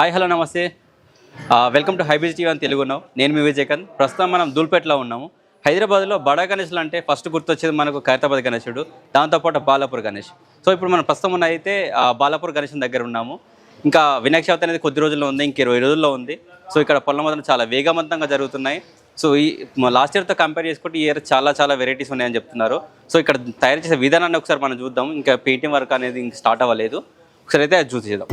Hi hello నమస్తే welcome to హైబీజ్ TV అని తెలుగున్నాం. నేను మీ విజయకాంత్. ప్రస్తుతం మనం దూల్పేటలో ఉన్నాము. హైదరాబాద్లో బడా గణేష్లు అంటే ఫస్ట్ గుర్తొచ్చేది మనకు ఖైరతాబాద్ గణేశుడు, దాంతోపాటు బాలాపూర్ గణేష్. సో ఇప్పుడు మనం ప్రస్తుతం ఉన్న అయితే బాలాపూర్ గణేష్ దగ్గర ఉన్నాము. ఇంకా వినాయక చవితి అనేది కొద్ది రోజుల్లో ఉంది, ఇంక 20 రోజుల్లో ఉంది. సో ఇక్కడ పనుల మాత్రం చాలా వేగవంతంగా జరుగుతున్నాయి. సో ఈ లాస్ట్ ఇయర్తో కంపేర్ చేసుకుంటే ఈ ఇయర్ చాలా వెరైటీస్ ఉన్నాయని చెప్తున్నారు. సో ఇక్కడ తయారు చేసే విధానాన్ని ఒకసారి మనం చూద్దాం. ఇంకా పెయింటింగ్ వర్క్ అనేది ఇంక స్టార్ట్ అవ్వలేదు. ఒకసారి అయితే అది చూసేద్దాం.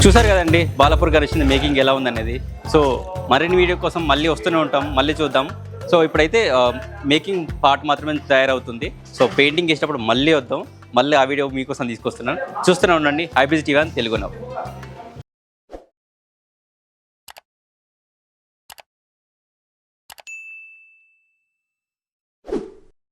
చూసారు కదండి బాలాపూర్ గణేష్ మేకింగ్ ఎలా ఉందనేది. సో మరిన్ని వీడియో కోసం మళ్ళీ వస్తూనే ఉంటాం, మళ్ళీ చూద్దాం. సో ఇప్పుడైతే మేకింగ్ పార్ట్ మాత్రమే తయారవుతుంది. సో పెయింటింగ్ చేసేటప్పుడు మళ్ళీ వద్దాం, మళ్ళీ ఆ వీడియో మీకోసం తీసుకొస్తున్నాను. చూస్తూనే ఉండండి హైబీజ్ టీవీ అని తెలుగున్నాం.